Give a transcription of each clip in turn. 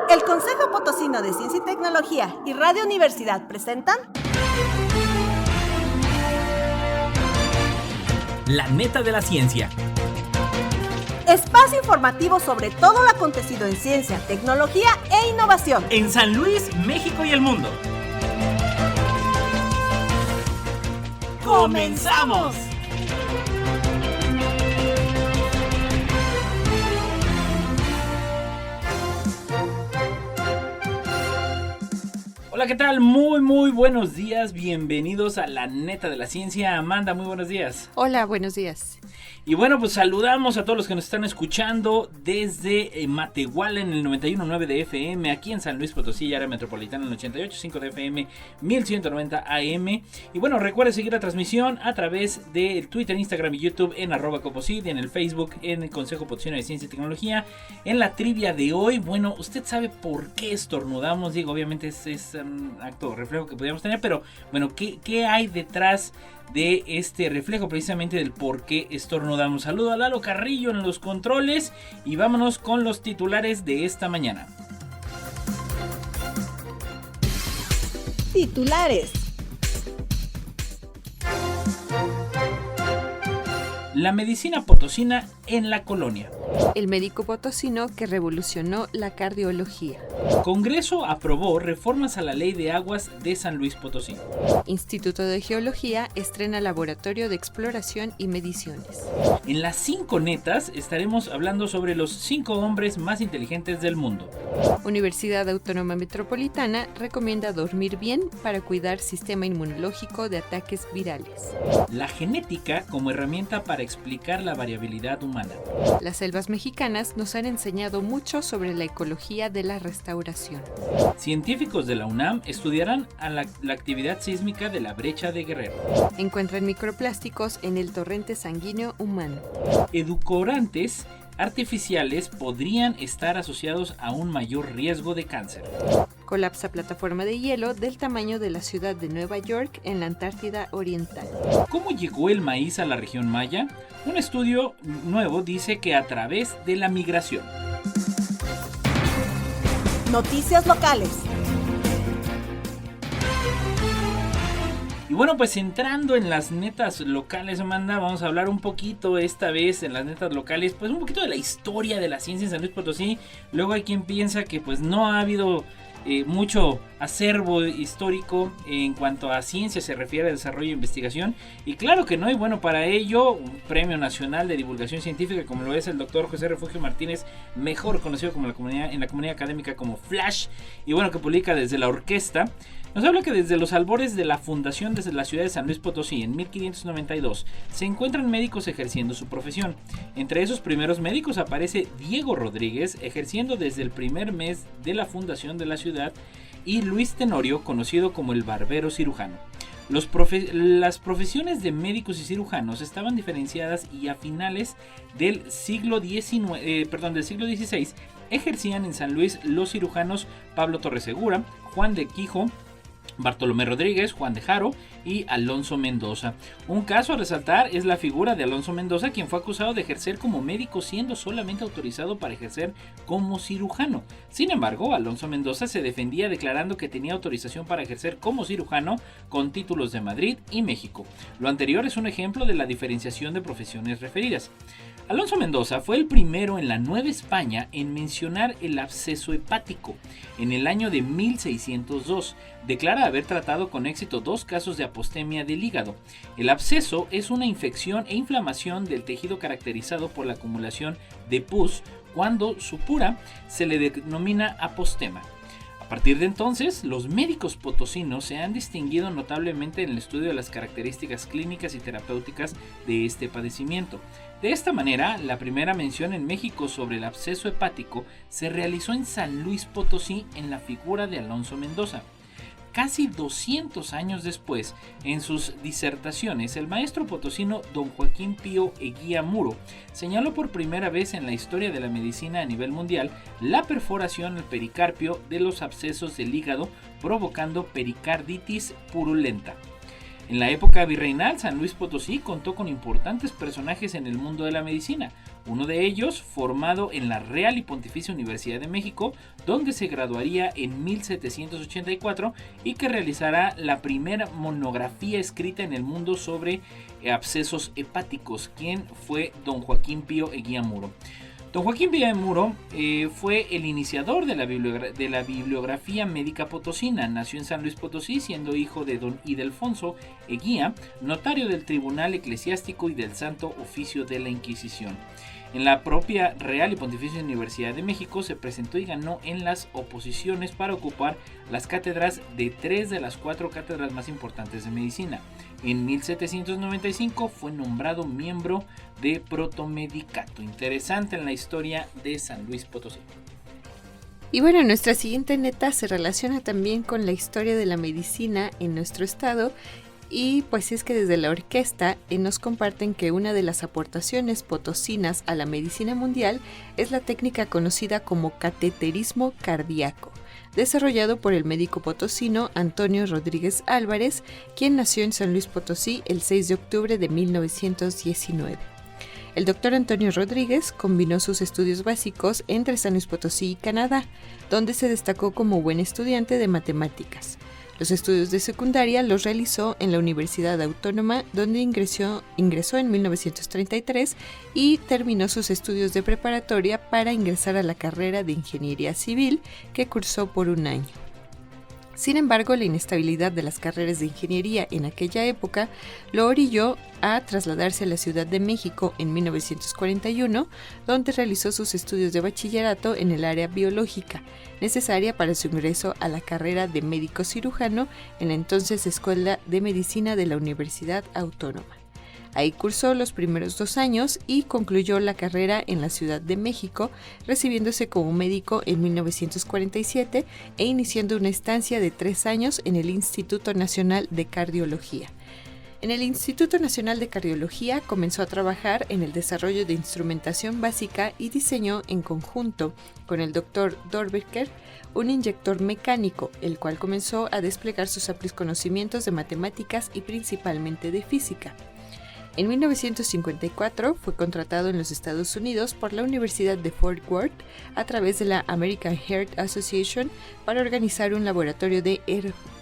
El Consejo Potosino de Ciencia y Tecnología y Radio Universidad presentan La Neta de la Ciencia. Espacio informativo sobre todo lo acontecido en ciencia, tecnología e innovación En San Luis, México y el mundo. ¡Comenzamos! Hola, ¿qué tal? Muy buenos días. Bienvenidos a La Neta de la Ciencia. Amanda, muy buenos días. Hola, buenos días. Y bueno, pues saludamos a todos los que nos están escuchando desde Matehuala en el 91.9 de FM, aquí en San Luis Potosí, área metropolitana en el 88.5 de FM, 1190 AM. Y bueno, recuerden seguir la transmisión a través de Twitter, Instagram y YouTube en @coposit, en el Facebook en el Consejo Potosino de Ciencia y Tecnología. En la trivia de hoy, bueno, ¿usted sabe por qué estornudamos? Digo, obviamente es un acto reflejo que podríamos tener, pero bueno, ¿qué hay detrás de este reflejo precisamente del por qué estornudamos? Saludo a Lalo Carrillo en los controles y vámonos con los titulares de esta mañana. titulares. La medicina potosina en la colonia. El médico potosino que revolucionó la cardiología. Congreso aprobó reformas a la ley de aguas de San Luis Potosí. Instituto de Geología estrena laboratorio de exploración y mediciones. En las 5 netas estaremos hablando sobre los 5 hombres más inteligentes del mundo. Universidad Autónoma Metropolitana recomienda dormir bien para cuidar sistema inmunológico de ataques virales. La genética como herramienta para explicar la variabilidad humana. Las selvas mexicanas nos han enseñado mucho sobre la ecología de la restauración. Científicos de la UNAM estudiarán a la actividad sísmica de la brecha de Guerrero. Encuentran microplásticos en el torrente sanguíneo humano. Edulcorantes artificiales podrían estar asociados a un mayor riesgo de cáncer. Colapsa plataforma de hielo del tamaño de la ciudad de Nueva York en la Antártida Oriental. ¿Cómo llegó el maíz a la región maya? Un estudio nuevo dice que a través de la migración. Noticias locales. Y bueno, pues entrando en las netas locales, Amanda, vamos a hablar un poquito esta vez en las netas locales, pues un poquito de la historia de la ciencia en San Luis Potosí. Luego hay quien piensa que pues no ha habido mucho acervo histórico en cuanto a ciencia se refiere a desarrollo e investigación, y claro que no, y bueno, para ello un premio nacional de divulgación científica como lo es el doctor José Refugio Martínez, mejor conocido como en la comunidad académica como Flash, y bueno, que publica desde la orquesta. Nos habla que desde los albores de la fundación desde la ciudad de San Luis Potosí en 1592 se encuentran médicos ejerciendo su profesión. Entre esos primeros médicos aparece Diego Rodríguez ejerciendo desde el primer mes de la fundación de la ciudad, y Luis Tenorio, conocido como el barbero cirujano. Las profesiones de médicos y cirujanos estaban diferenciadas, y a finales del siglo XVI ejercían en San Luis los cirujanos Pablo Torresegura, Juan de Quijo, Bartolomé Rodríguez, Juan de Jaro y Alonso Mendoza. Un caso a resaltar es la figura de Alonso Mendoza, quien fue acusado de ejercer como médico siendo solamente autorizado para ejercer como cirujano. Sin embargo, Alonso Mendoza se defendía declarando que tenía autorización para ejercer como cirujano con títulos de Madrid y México. Lo anterior es un ejemplo de la diferenciación de profesiones referidas. Alonso Mendoza fue el primero en la Nueva España en mencionar el absceso hepático. En el año de 1602, declara haber tratado con éxito 2 casos de apostemia del hígado. El absceso es una infección e inflamación del tejido caracterizado por la acumulación de pus. Cuando supura, se le denomina apostema. A partir de entonces, los médicos potosinos se han distinguido notablemente en el estudio de las características clínicas y terapéuticas de este padecimiento. De esta manera, la primera mención en México sobre el absceso hepático se realizó en San Luis Potosí en la figura de Alonso Mendoza. Casi 200 años después, en sus disertaciones, el maestro potosino don Joaquín Pío Eguía Muro señaló por primera vez en la historia de la medicina a nivel mundial la perforación al pericarpio de los abscesos del hígado, provocando pericarditis purulenta. En la época virreinal, San Luis Potosí contó con importantes personajes en el mundo de la medicina, Uno de ellos formado en la Real y Pontificia Universidad de México, donde se graduaría en 1784 y que realizará la primera monografía escrita en el mundo sobre abscesos hepáticos, quien fue don Joaquín Pío Eguía Muro. Don Joaquín Pío Eguía Muro fue el iniciador de la bibliografía médica potosina. Nació en San Luis Potosí, siendo hijo de don Ildefonso Eguía, notario del Tribunal Eclesiástico y del Santo Oficio de la Inquisición. En la propia Real y Pontificia Universidad de México se presentó y ganó en las oposiciones para ocupar las cátedras de 3 de las 4 cátedras más importantes de medicina. En 1795 fue nombrado miembro de Protomedicato. Interesante en la historia de San Luis Potosí. Y bueno, nuestra siguiente neta se relaciona también con la historia de la medicina en nuestro estado. Y pues es que desde la orquesta nos comparten que una de las aportaciones potosinas a la medicina mundial es la técnica conocida como cateterismo cardíaco, desarrollado por el médico potosino Antonio Rodríguez Álvarez, quien nació en San Luis Potosí el 6 de octubre de 1919. El doctor Antonio Rodríguez combinó sus estudios básicos entre San Luis Potosí y Canadá, donde se destacó como buen estudiante de matemáticas. Los estudios de secundaria los realizó en la Universidad Autónoma, donde ingresó en 1933 y terminó sus estudios de preparatoria para ingresar a la carrera de Ingeniería Civil, que cursó por un año. Sin embargo, la inestabilidad de las carreras de ingeniería en aquella época lo orilló a trasladarse a la Ciudad de México en 1941, donde realizó sus estudios de bachillerato en el área biológica, necesaria para su ingreso a la carrera de médico cirujano en la entonces Escuela de Medicina de la Universidad Autónoma. Ahí cursó los primeros 2 años y concluyó la carrera en la Ciudad de México, recibiéndose como médico en 1947 e iniciando una estancia de 3 años en el Instituto Nacional de Cardiología. En el Instituto Nacional de Cardiología comenzó a trabajar en el desarrollo de instrumentación básica y diseñó en conjunto con el Dr. Dorbecker un inyector mecánico, el cual comenzó a desplegar sus amplios conocimientos de matemáticas y principalmente de física. En 1954 fue contratado en los Estados Unidos por la Universidad de Fort Worth a través de la American Heart Association para organizar un laboratorio de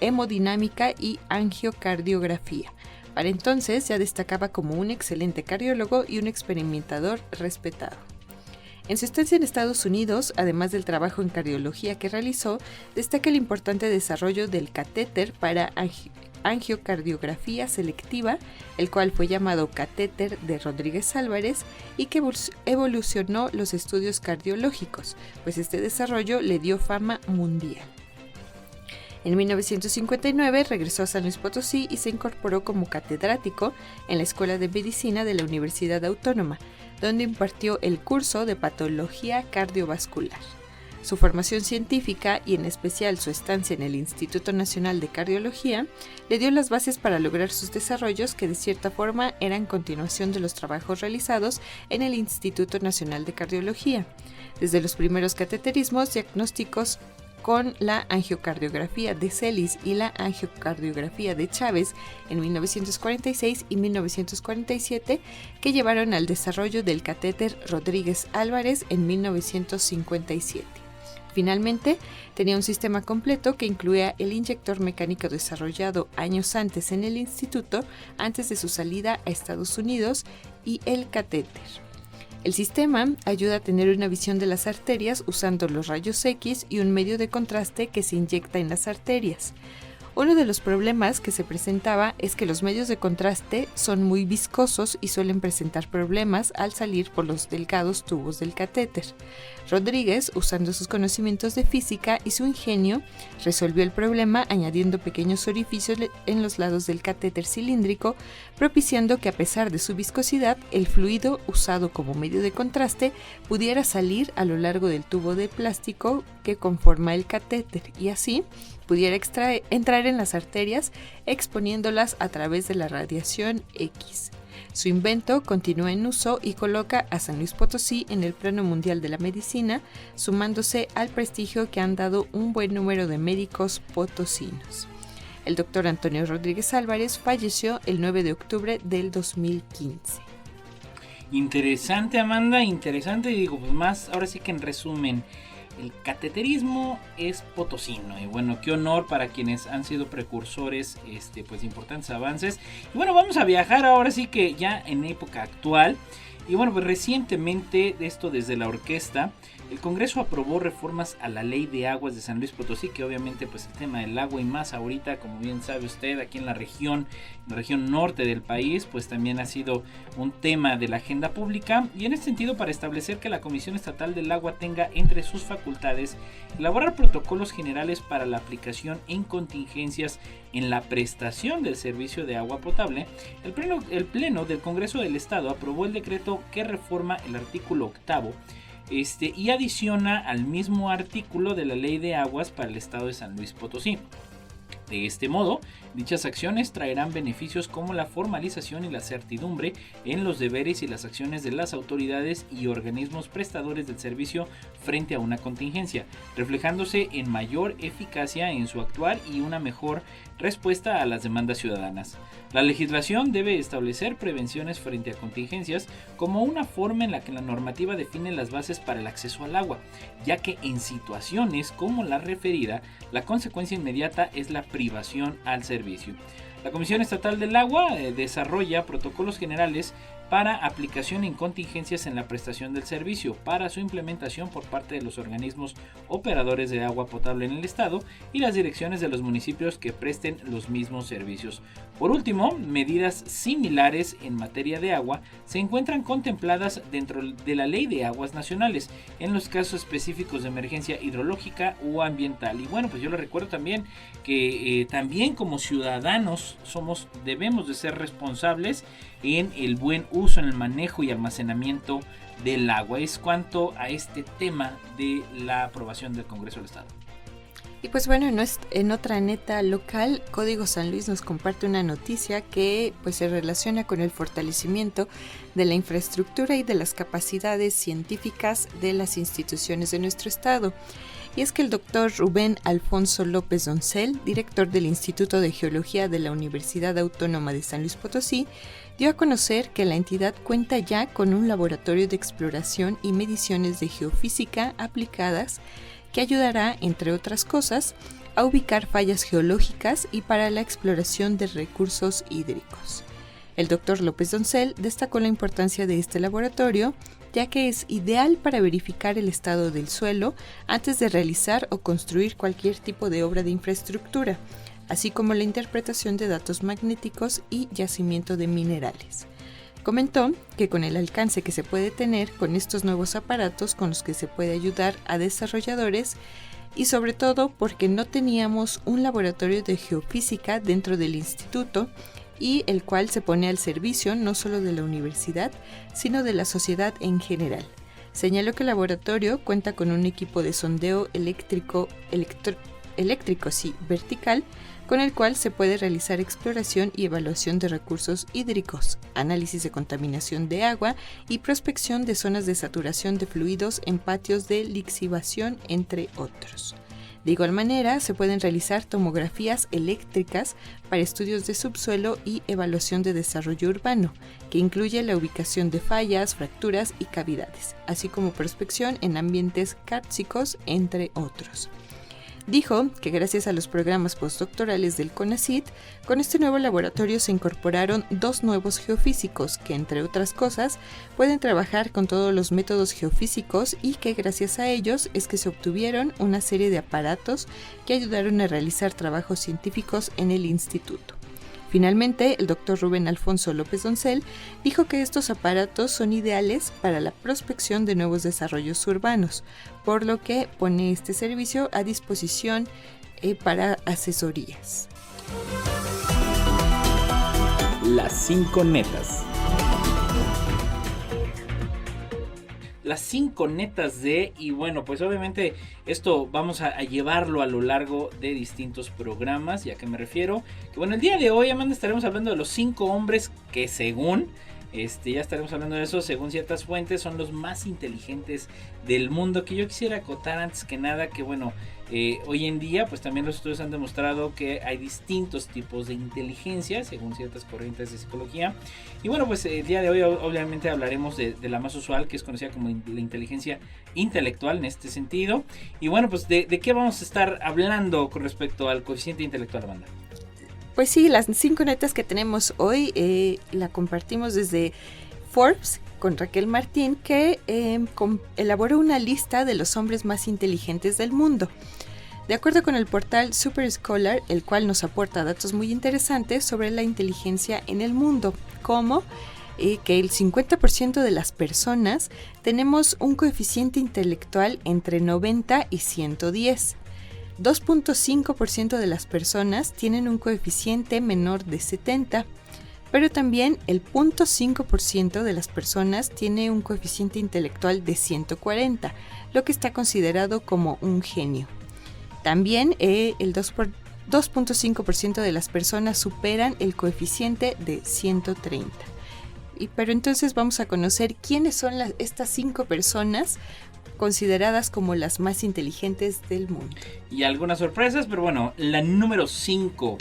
hemodinámica y angiocardiografía. Para entonces ya destacaba como un excelente cardiólogo y un experimentador respetado. En su estancia en Estados Unidos, además del trabajo en cardiología que realizó, destaca el importante desarrollo del catéter para angiocardiografía selectiva, el cual fue llamado catéter de Rodríguez Álvarez y que evolucionó los estudios cardiológicos, pues este desarrollo le dio fama mundial. En 1959 regresó a San Luis Potosí y se incorporó como catedrático en la Escuela de Medicina de la Universidad Autónoma, donde impartió el curso de patología cardiovascular. Su formación científica y en especial su estancia en el Instituto Nacional de Cardiología le dio las bases para lograr sus desarrollos que de cierta forma eran continuación de los trabajos realizados en el Instituto Nacional de Cardiología, desde los primeros cateterismos diagnósticos con la angiocardiografía de Celis y la angiocardiografía de Chávez en 1946 y 1947, que llevaron al desarrollo del catéter Rodríguez Álvarez en 1957. Finalmente, tenía un sistema completo que incluía el inyector mecánico desarrollado años antes en el instituto, antes de su salida a Estados Unidos, y el catéter. El sistema ayuda a tener una visión de las arterias usando los rayos X y un medio de contraste que se inyecta en las arterias. Uno de los problemas que se presentaba es que los medios de contraste son muy viscosos y suelen presentar problemas al salir por los delgados tubos del catéter. Rodríguez, usando sus conocimientos de física y su ingenio, resolvió el problema añadiendo pequeños orificios en los lados del catéter cilíndrico, propiciando que a pesar de su viscosidad, el fluido usado como medio de contraste pudiera salir a lo largo del tubo de plástico que conforma el catéter y así pudiera entrar en las arterias exponiéndolas a través de la radiación X. Su invento continúa en uso y coloca a San Luis Potosí en el plano mundial de la medicina, sumándose al prestigio que han dado un buen número de médicos potosinos. El doctor Antonio Rodríguez Álvarez falleció el 9 de octubre del 2015. Interesante, Amanda, interesante. Y digo, pues más, ahora sí que en resumen, el cateterismo es potosino. Y bueno, qué honor para quienes han sido precursores pues de importantes avances. Y bueno, vamos a viajar ahora sí que ya en época actual. Y bueno, pues recientemente, esto desde la orquesta, el Congreso aprobó reformas a la Ley de Aguas de San Luis Potosí, que obviamente pues el tema del agua y más ahorita, como bien sabe usted, aquí en la región norte del país, pues también ha sido un tema de la agenda pública. Y en este sentido, para establecer que la Comisión Estatal del Agua tenga entre sus facultades elaborar protocolos generales para la aplicación en contingencias en la prestación del servicio de agua potable, el Pleno del Congreso del Estado aprobó el decreto que reforma el artículo 8º y adiciona al mismo artículo de la Ley de Aguas para el Estado de San Luis Potosí. De este modo, dichas acciones traerán beneficios como la formalización y la certidumbre en los deberes y las acciones de las autoridades y organismos prestadores del servicio frente a una contingencia, reflejándose en mayor eficacia en su actuar y una mejor respuesta a las demandas ciudadanas. La legislación debe establecer prevenciones frente a contingencias como una forma en la que la normativa define las bases para el acceso al agua, ya que en situaciones como la referida, la consecuencia inmediata es la privación al servicio. La Comisión Estatal del Agua desarrolla protocolos generales para aplicación en contingencias en la prestación del servicio, para su implementación por parte de los organismos operadores de agua potable en el estado y las direcciones de los municipios que presten los mismos servicios. Por último, medidas similares en materia de agua se encuentran contempladas dentro de la Ley de Aguas Nacionales en los casos específicos de emergencia hidrológica o ambiental. Y bueno, pues yo les recuerdo también que también como ciudadanos debemos de ser responsables en el buen uso, en el manejo y almacenamiento del agua. Es cuanto a este tema de la aprobación del Congreso del Estado. Y pues bueno, en otra neta local, Código San Luis nos comparte una noticia que pues se relaciona con el fortalecimiento de la infraestructura y de las capacidades científicas de las instituciones de nuestro estado. Y es que el doctor Rubén Alfonso López Doncel, director del Instituto de Geología de la Universidad Autónoma de San Luis Potosí, dio a conocer que la entidad cuenta ya con un laboratorio de exploración y mediciones de geofísica aplicadas que ayudará, entre otras cosas, a ubicar fallas geológicas y para la exploración de recursos hídricos. El doctor López Doncel destacó la importancia de este laboratorio, ya que es ideal para verificar el estado del suelo antes de realizar o construir cualquier tipo de obra de infraestructura, así como la interpretación de datos magnéticos y yacimiento de minerales. Comentó que con el alcance que se puede tener con estos nuevos aparatos con los que se puede ayudar a desarrolladores y sobre todo porque no teníamos un laboratorio de geofísica dentro del instituto y el cual se pone al servicio no solo de la universidad, sino de la sociedad en general. Señaló que el laboratorio cuenta con un equipo de sondeo eléctrico vertical, con el cual se puede realizar exploración y evaluación de recursos hídricos, análisis de contaminación de agua y prospección de zonas de saturación de fluidos en patios de lixiviación, entre otros. De igual manera, se pueden realizar tomografías eléctricas para estudios de subsuelo y evaluación de desarrollo urbano, que incluye la ubicación de fallas, fracturas y cavidades, así como prospección en ambientes cársticos, entre otros. Dijo que gracias a los programas postdoctorales del CONACYT, con este nuevo laboratorio se incorporaron 2 nuevos geofísicos que, entre otras cosas, pueden trabajar con todos los métodos geofísicos y que gracias a ellos es que se obtuvieron una serie de aparatos que ayudaron a realizar trabajos científicos en el instituto. Finalmente, el doctor Rubén Alfonso López Doncel dijo que estos aparatos son ideales para la prospección de nuevos desarrollos urbanos, por lo que pone este servicio a disposición para asesorías. Las 5 netas. Las 5 netas y bueno, pues obviamente esto vamos a llevarlo a lo largo de distintos programas. ¿Y a qué me refiero? Que bueno, el día de hoy, Amanda, estaremos hablando de los 5 hombres que según Ya estaremos hablando de eso. Según ciertas fuentes, son los más inteligentes del mundo. Que yo quisiera acotar antes que nada que, bueno, hoy en día, pues también los estudios han demostrado que hay distintos tipos de inteligencia, según ciertas corrientes de psicología. Y bueno, pues el día de hoy obviamente hablaremos de la más usual, que es conocida como la inteligencia intelectual en este sentido. Y bueno, pues ¿de qué vamos a estar hablando con respecto al coeficiente intelectual, Amanda? Pues sí, las 5 netas que tenemos hoy la compartimos desde Forbes con Raquel Martín, que elaboró una lista de los hombres más inteligentes del mundo. De acuerdo con el portal Super Scholar, el cual nos aporta datos muy interesantes sobre la inteligencia en el mundo, como que el 50% de las personas tenemos un coeficiente intelectual entre 90 y 110. 2.5% de las personas tienen un coeficiente menor de 70, pero también el 0.5% de las personas tiene un coeficiente intelectual de 140, lo que está considerado como un genio. También el 2.5% de las personas superan el coeficiente de 130. Pero entonces vamos a conocer quiénes son estas 5 personas consideradas como las más inteligentes del mundo. Y algunas sorpresas, pero bueno, la número 5.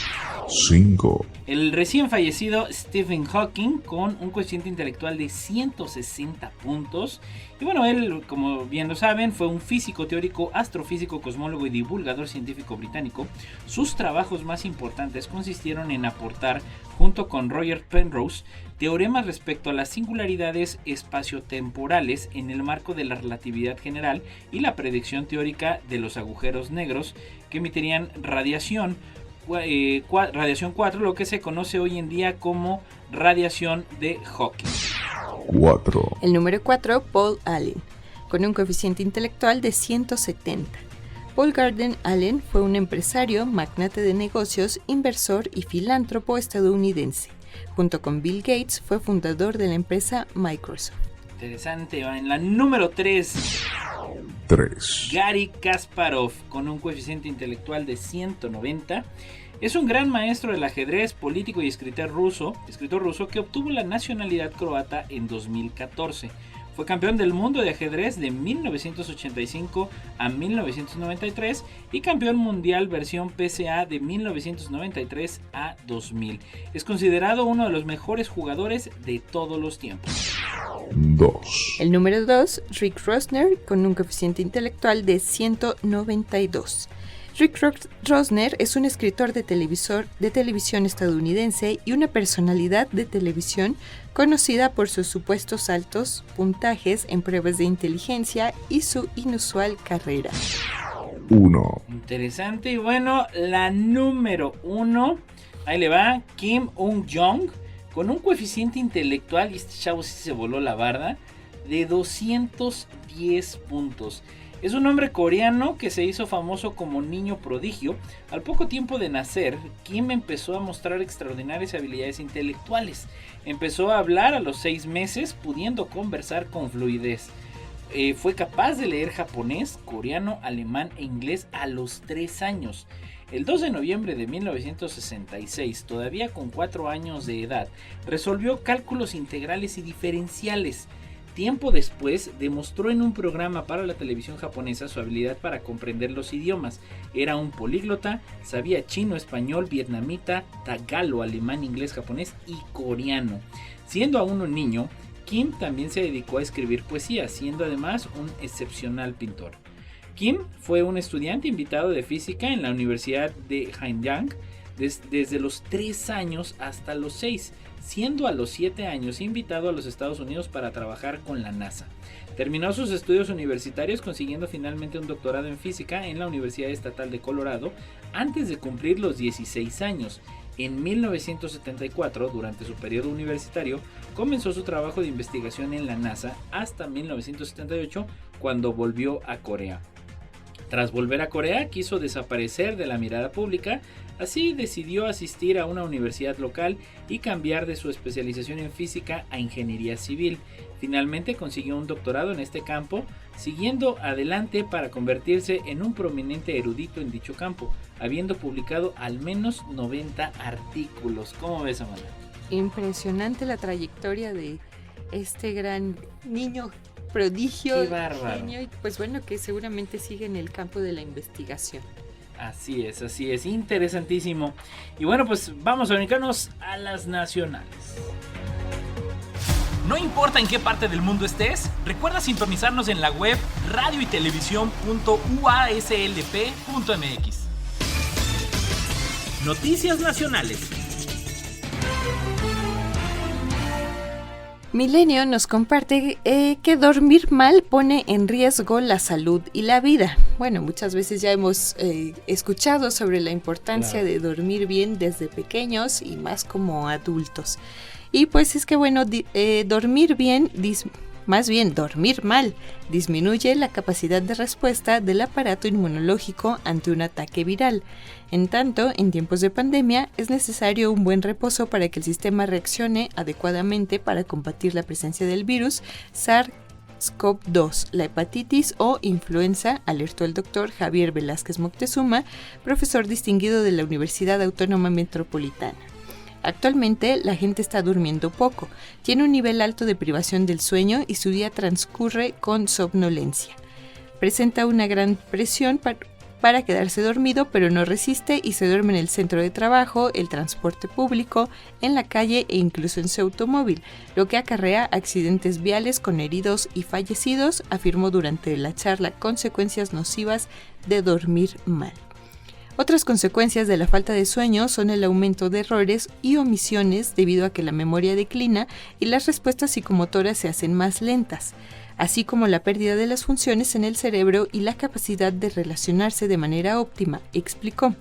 El recién fallecido Stephen Hawking, con un coeficiente intelectual de 160 puntos. Y bueno, él, como bien lo saben, fue un físico teórico, astrofísico, cosmólogo y divulgador científico británico. Sus trabajos más importantes consistieron en aportar, junto con Roger Penrose, teoremas respecto a las singularidades espaciotemporales en el marco de la relatividad general y la predicción teórica de los agujeros negros que emitirían radiación 4, lo que se conoce hoy en día como radiación de Hawking. 4. El número 4, Paul Allen, con un coeficiente intelectual de 170. Paul Gardner Allen fue un empresario, magnate de negocios, inversor y filántropo estadounidense. Junto con Bill Gates, fue fundador de la empresa Microsoft. Interesante. En la número 3, Garry Kasparov, con un coeficiente intelectual de 190. Es un gran maestro del ajedrez, político y escritor ruso que obtuvo la nacionalidad croata en 2014. Fue campeón del mundo de ajedrez de 1985 a 1993 y campeón mundial versión PCA de 1993 a 2000. Es considerado uno de los mejores jugadores de todos los tiempos. 2. El número 2, Rick Rosner, con un coeficiente intelectual de 192. Rick Rosner es un escritor de televisión estadounidense y una personalidad de televisión conocida por sus supuestos altos puntajes en pruebas de inteligencia y su inusual carrera. 1. Interesante. Y bueno, la número 1, ahí le va, Kim Un-jong, con un coeficiente intelectual, y este chavo sí se voló la barda, de 210 puntos. Es un hombre coreano que se hizo famoso como niño prodigio. Al poco tiempo de nacer, Kim empezó a mostrar extraordinarias habilidades intelectuales. Empezó a hablar a los 6 meses, pudiendo conversar con fluidez. Fue capaz de leer japonés, coreano, alemán e inglés a los 3 años. El 2 de noviembre de 1966, todavía con 4 años de edad, resolvió cálculos integrales y diferenciales. Tiempo después, demostró en un programa para la televisión japonesa su habilidad para comprender los idiomas. Era un políglota, sabía chino, español, vietnamita, tagalo, alemán, inglés, japonés y coreano. Siendo aún un niño, Kim también se dedicó a escribir poesía, siendo además un excepcional pintor. Kim fue un estudiante invitado de física en la Universidad de Hanyang desde los 3 años hasta los 6, siendo a los 7 años invitado a los Estados Unidos para trabajar con la NASA. Terminó sus estudios universitarios consiguiendo finalmente un doctorado en física en la Universidad Estatal de Colorado antes de cumplir los 16 años. En 1974, durante su periodo universitario, comenzó su trabajo de investigación en la NASA hasta 1978, cuando volvió a Corea. Tras volver a Corea, quiso desaparecer de la mirada pública, así decidió asistir a una universidad local y cambiar de su especialización en física a ingeniería civil. Finalmente consiguió un doctorado en este campo, siguiendo adelante para convertirse en un prominente erudito en dicho campo, habiendo publicado al menos 90 artículos. ¿Cómo ves, Amanda? impresionante la trayectoria de este gran niño prodigio, Qué bárbaro. genio, y pues bueno, que seguramente sigue en el campo de la investigación. Así es, interesantísimo. Y bueno, pues vamos a brincarnos a las nacionales. No importa en qué parte del mundo estés, recuerda sintonizarnos en la web radioytelevisión.uaslp.mx. Noticias nacionales. Milenio nos comparte que dormir mal pone en riesgo la salud y la vida. Bueno, muchas veces ya hemos escuchado sobre la importancia de dormir bien desde pequeños y más como adultos. Y pues es que bueno, dormir bien, más bien dormir mal, disminuye la capacidad de respuesta del aparato inmunológico ante un ataque viral. En tanto, en tiempos de pandemia es necesario un buen reposo para que el sistema reaccione adecuadamente para combatir la presencia del virus SARS-CoV-2, la hepatitis o influenza, alertó el doctor Javier Velázquez Moctezuma, profesor distinguido de la Universidad Autónoma Metropolitana. Actualmente la gente está durmiendo poco, tiene un nivel alto de privación del sueño y su día transcurre con somnolencia. Presenta una gran presión para quedarse dormido, pero no resiste y se duerme en el centro de trabajo, el transporte público, en la calle e incluso en su automóvil, lo que acarrea accidentes viales con heridos y fallecidos, afirmó durante la charla Consecuencias nocivas de dormir mal. Otras consecuencias de la falta de sueño son el aumento de errores y omisiones debido a que la memoria declina y las respuestas psicomotoras se hacen más lentas, así como la pérdida de las funciones en el cerebro y la capacidad de relacionarse de manera óptima, explicó.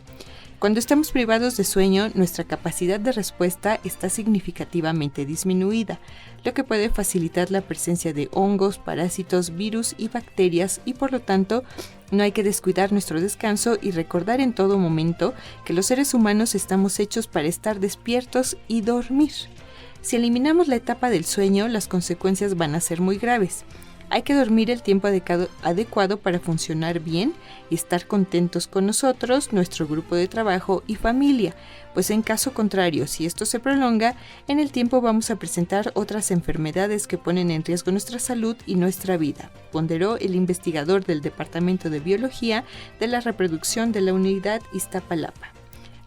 Cuando estamos privados de sueño, nuestra capacidad de respuesta está significativamente disminuida, lo que puede facilitar la presencia de hongos, parásitos, virus y bacterias y por lo tanto no hay que descuidar nuestro descanso y recordar en todo momento que los seres humanos estamos hechos para estar despiertos y dormir. Si eliminamos la etapa del sueño, las consecuencias van a ser muy graves. Hay que dormir el tiempo adecuado para funcionar bien y estar contentos con nosotros, nuestro grupo de trabajo y familia, pues en caso contrario, si esto se prolonga, en el tiempo vamos a presentar otras enfermedades que ponen en riesgo nuestra salud y nuestra vida, ponderó el investigador del Departamento de Biología de la Reproducción de la Unidad Iztapalapa.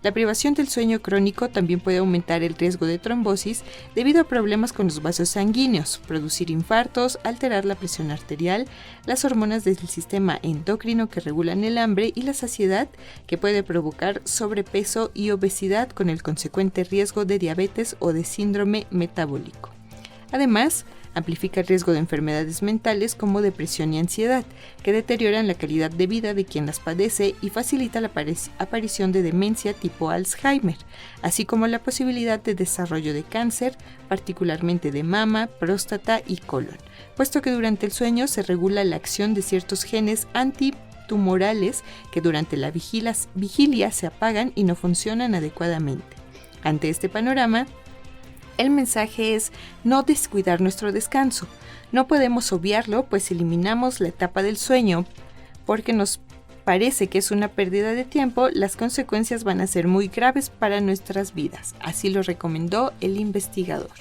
La privación del sueño crónico también puede aumentar el riesgo de trombosis debido a problemas con los vasos sanguíneos, producir infartos, alterar la presión arterial, las hormonas del sistema endocrino que regulan el hambre y la saciedad, que puede provocar sobrepeso y obesidad con el consecuente riesgo de diabetes o de síndrome metabólico. Además, amplifica el riesgo de enfermedades mentales como depresión y ansiedad, que deterioran la calidad de vida de quien las padece y facilita la aparición de demencia tipo Alzheimer, así como la posibilidad de desarrollo de cáncer, particularmente de mama, próstata y colon, puesto que durante el sueño se regula la acción de ciertos genes antitumorales que durante la vigilia se apagan y no funcionan adecuadamente. Ante este panorama, el mensaje es no descuidar nuestro descanso. No podemos obviarlo, pues eliminamos la etapa del sueño porque nos parece que es una pérdida de tiempo, las consecuencias van a ser muy graves para nuestras vidas. Así lo recomendó el investigador.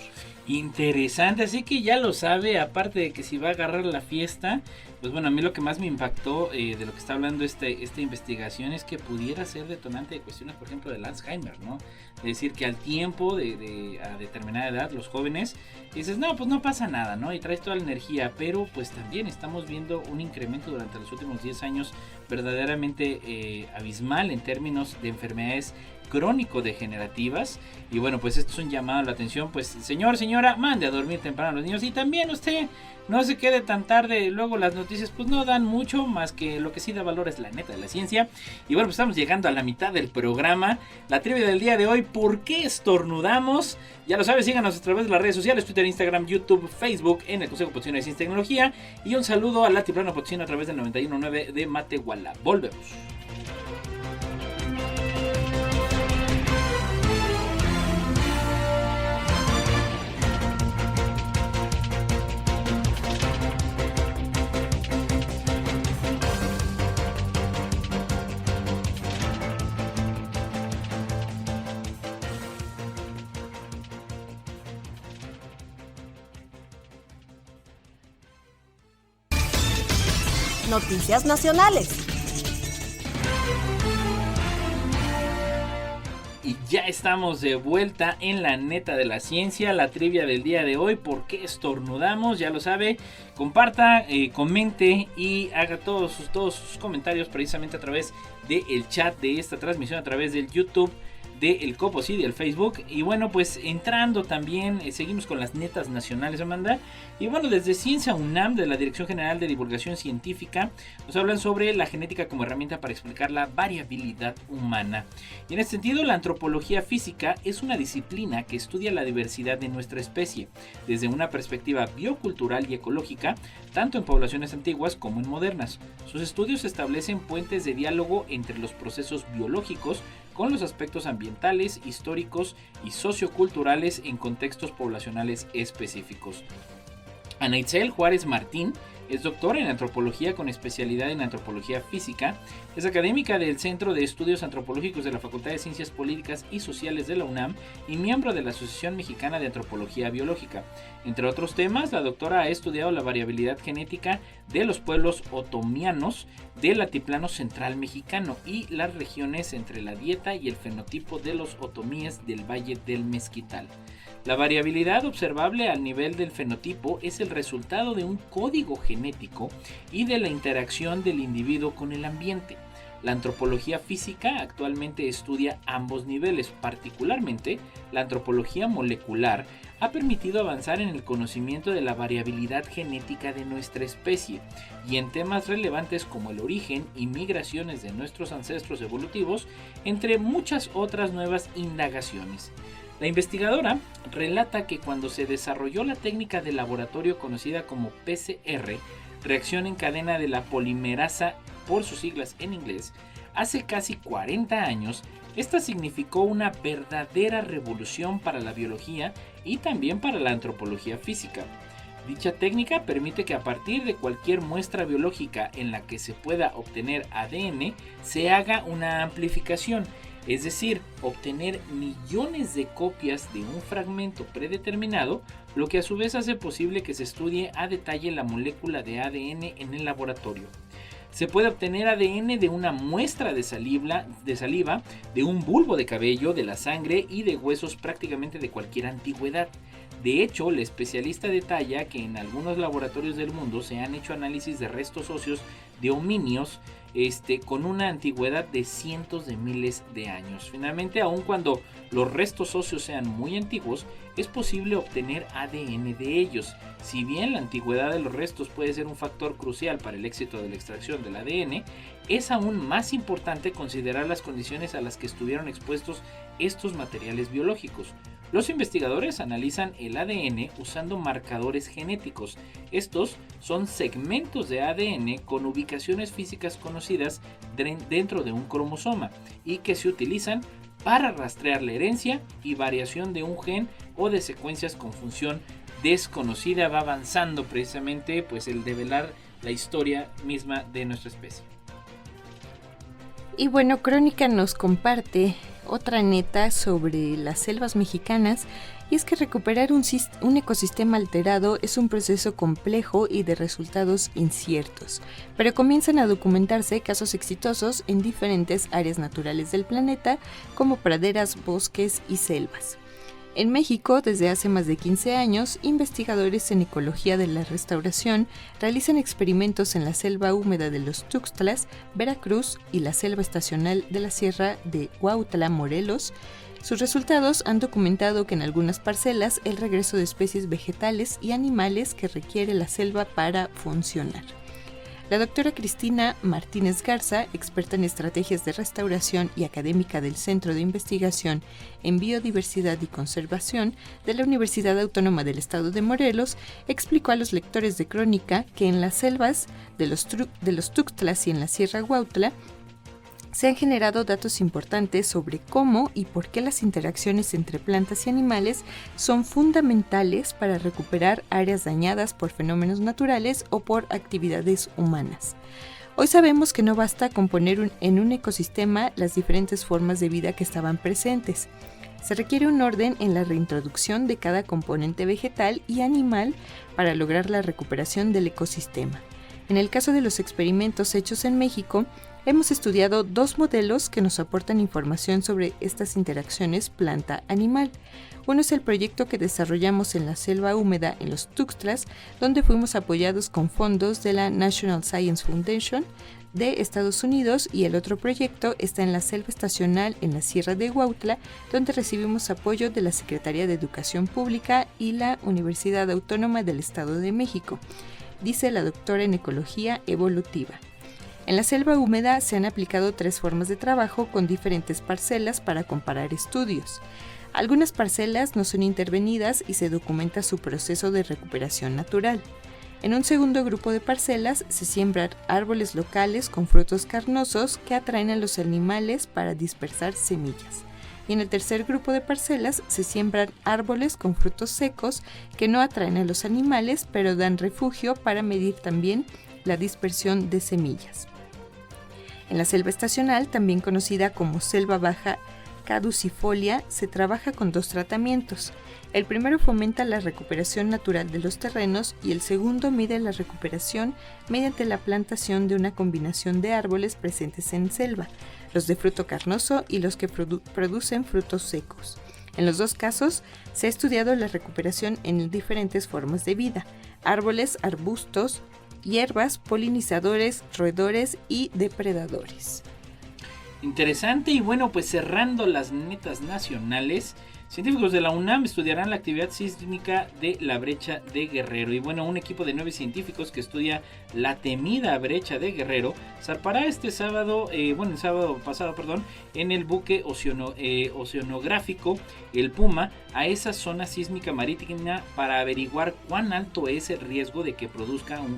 Interesante, así que ya lo sabe, aparte de que si va a agarrar la fiesta, pues bueno, a mí lo que más me impactó de lo que está hablando esta investigación es que pudiera ser detonante de cuestiones, por ejemplo, del Alzheimer, ¿no? Es decir, que al tiempo a determinada edad, los jóvenes, dices, no, pues no pasa nada, ¿no? Y traes toda la energía, pero pues también estamos viendo un incremento durante los últimos 10 años verdaderamente abismal en términos de enfermedades crónico-degenerativas. Y bueno, pues esto es un llamado a la atención, pues señora, mande a dormir temprano a los niños y también usted no se quede tan tarde. Luego las noticias pues no dan mucho, más que lo que sí da valor es la neta de la ciencia. Y bueno, pues estamos llegando a la mitad del programa. La trivia del día de hoy, ¿por qué estornudamos? Ya lo sabes, síganos a través de las redes sociales, Twitter, Instagram, YouTube, Facebook, en el Consejo Potosino de Ciencia y Tecnología. Y un saludo al Altiplano Potosino a través del 91.9 de Matehuala. Volvemos. Noticias nacionales. Y ya estamos de vuelta en la neta de la ciencia, la trivia del día de hoy. ¿Por qué estornudamos? Ya lo sabe. Comparta, comente y haga todos sus comentarios precisamente a través del chat de esta transmisión, a través del YouTube, del Copos y del Facebook. Y bueno, pues entrando también, seguimos con las netas nacionales, Amanda. Y bueno, desde Ciencia UNAM, de la Dirección General de Divulgación Científica, nos hablan sobre la genética como herramienta para explicar la variabilidad humana. Y en este sentido, la antropología física es una disciplina que estudia la diversidad de nuestra especie, desde una perspectiva biocultural y ecológica, tanto en poblaciones antiguas como en modernas. Sus estudios establecen puentes de diálogo entre los procesos biológicos con los aspectos ambientales, históricos y socioculturales en contextos poblacionales específicos. Ana Itzel Juárez Martín es doctora en antropología con especialidad en antropología física, es académica del Centro de Estudios Antropológicos de la Facultad de Ciencias Políticas y Sociales de la UNAM y miembro de la Asociación Mexicana de Antropología Biológica. Entre otros temas, la doctora ha estudiado la variabilidad genética de los pueblos otomianos del altiplano central mexicano y las regiones entre la dieta y el fenotipo de los otomíes del Valle del Mezquital. La variabilidad observable al nivel del fenotipo es el resultado de un código genético y de la interacción del individuo con el ambiente. La antropología física actualmente estudia ambos niveles, particularmente la antropología molecular ha permitido avanzar en el conocimiento de la variabilidad genética de nuestra especie y en temas relevantes como el origen y migraciones de nuestros ancestros evolutivos, entre muchas otras nuevas indagaciones. La investigadora relata que cuando se desarrolló la técnica de laboratorio conocida como PCR, reacción en cadena de la polimerasa por sus siglas en inglés, hace casi 40 años, esta significó una verdadera revolución para la biología y también para la antropología física. Dicha técnica permite que a partir de cualquier muestra biológica en la que se pueda obtener ADN, se haga una amplificación, es decir, obtener millones de copias de un fragmento predeterminado, lo que a su vez hace posible que se estudie a detalle la molécula de ADN en el laboratorio. Se puede obtener ADN de una muestra de saliva, de un bulbo de cabello, de la sangre y de huesos prácticamente de cualquier antigüedad. De hecho, el especialista detalla que en algunos laboratorios del mundo se han hecho análisis de restos óseos de homínidos con una antigüedad de cientos de miles de años. Finalmente, aun cuando los restos óseos sean muy antiguos, es posible obtener ADN de ellos. Si bien la antigüedad de los restos puede ser un factor crucial para el éxito de la extracción del ADN, es aún más importante considerar las condiciones a las que estuvieron expuestos estos materiales biológicos. Los investigadores analizan el ADN usando marcadores genéticos. Estos son segmentos de ADN con ubicaciones físicas conocidas dentro de un cromosoma y que se utilizan para rastrear la herencia y variación de un gen o de secuencias con función desconocida. Va avanzando precisamente pues el develar la historia misma de nuestra especie. Y bueno, Crónica nos comparte otra neta sobre las selvas mexicanas, y es que recuperar un ecosistema alterado es un proceso complejo y de resultados inciertos, pero comienzan a documentarse casos exitosos en diferentes áreas naturales del planeta, como praderas, bosques y selvas. En México, desde hace más de 15 años, investigadores en ecología de la restauración realizan experimentos en la selva húmeda de los Tuxtlas, Veracruz y la selva estacional de la Sierra de Huautla, Morelos. Sus resultados han documentado que en algunas parcelas el regreso de especies vegetales y animales que requiere la selva para funcionar. La doctora Cristina Martínez Garza, experta en estrategias de restauración y académica del Centro de Investigación en Biodiversidad y Conservación de la Universidad Autónoma del Estado de Morelos, explicó a los lectores de Crónica que en las selvas de los Tuxtlas y en la Sierra Huautla se han generado datos importantes sobre cómo y por qué las interacciones entre plantas y animales son fundamentales para recuperar áreas dañadas por fenómenos naturales o por actividades humanas. Hoy sabemos que no basta con poner en un ecosistema las diferentes formas de vida que estaban presentes. Se requiere un orden en la reintroducción de cada componente vegetal y animal para lograr la recuperación del ecosistema. En el caso de los experimentos hechos en México, hemos estudiado 2 modelos que nos aportan información sobre estas interacciones planta-animal. Uno es el proyecto que desarrollamos en la selva húmeda en los Tuxtlas, donde fuimos apoyados con fondos de la National Science Foundation de Estados Unidos, y el otro proyecto está en la selva estacional en la Sierra de Huautla, donde recibimos apoyo de la Secretaría de Educación Pública y la Universidad Autónoma del Estado de México, dice la doctora en Ecología Evolutiva. En la selva húmeda se han aplicado 3 formas de trabajo con diferentes parcelas para comparar estudios. Algunas parcelas no son intervenidas y se documenta su proceso de recuperación natural. En un segundo grupo de parcelas se siembran árboles locales con frutos carnosos que atraen a los animales para dispersar semillas. Y en el tercer grupo de parcelas se siembran árboles con frutos secos que no atraen a los animales, pero dan refugio para medir también la dispersión de semillas. En la selva estacional, también conocida como selva baja caducifolia, se trabaja con 2 tratamientos. El primero fomenta la recuperación natural de los terrenos y el segundo mide la recuperación mediante la plantación de una combinación de árboles presentes en selva, los de fruto carnoso y los que producen frutos secos. En los 2 casos se ha estudiado la recuperación en diferentes formas de vida: árboles, arbustos, hierbas, polinizadores, roedores y depredadores. Interesante. Y bueno, pues cerrando las netas nacionales, científicos de la UNAM estudiarán la actividad sísmica de la brecha de Guerrero. Y bueno, un equipo de 9 científicos que estudia la temida brecha de Guerrero zarpará este sábado, el sábado pasado, en el buque oceanográfico El Puma a esa zona sísmica marítima para averiguar cuán alto es el riesgo de que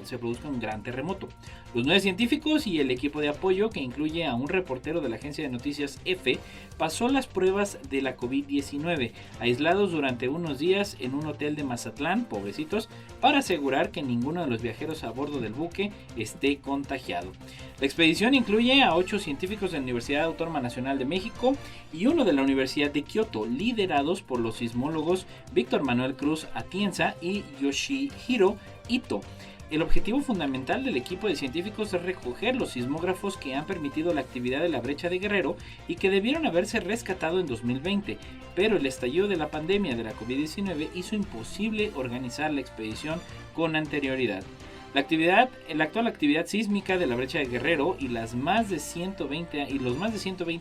se produzca un gran terremoto. Los 9 científicos y el equipo de apoyo, que incluye a un reportero de la agencia de noticias EFE, pasó las pruebas de la COVID-19, aislados durante unos días en un hotel de Mazatlán, pobrecitos, para asegurar que ninguno de los viajeros a bordo del buque esté contagiado. La expedición incluye a 8 científicos de la Universidad Autónoma Nacional de México y uno de la Universidad de Kioto, liderados por los sismólogos Víctor Manuel Cruz Atienza y Yoshihiro Ito. El objetivo fundamental del equipo de científicos es recoger los sismógrafos que han permitido la actividad de la brecha de Guerrero y que debieron haberse rescatado en 2020, pero el estallido de la pandemia de la COVID-19 hizo imposible organizar la expedición con anterioridad. La actual actividad sísmica de la brecha de Guerrero y los más de 120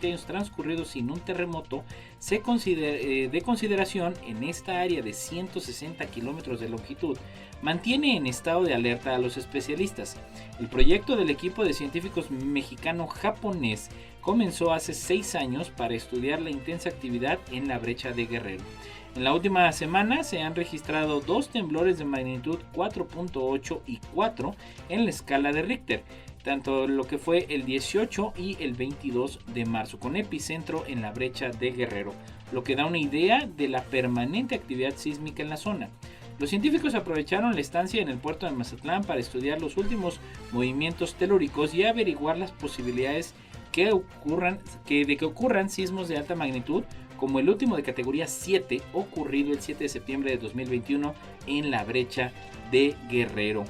años transcurridos sin un terremoto de consideración en esta área de 160 kilómetros de longitud mantiene en estado de alerta a los especialistas. El proyecto del equipo de científicos mexicano-japonés comenzó hace 6 años para estudiar la intensa actividad en la brecha de Guerrero. En la última semana se han registrado 2 temblores de magnitud 4.8 y 4 en la escala de Richter, tanto lo que fue el 18 y el 22 de marzo, con epicentro en la brecha de Guerrero, lo que da una idea de la permanente actividad sísmica en la zona. Los científicos aprovecharon la estancia en el puerto de Mazatlán para estudiar los últimos movimientos telúricos y averiguar las posibilidades de que ocurran sismos de alta magnitud, como el último de categoría 7 ocurrido el 7 de septiembre de 2021 en la brecha de Guerrero.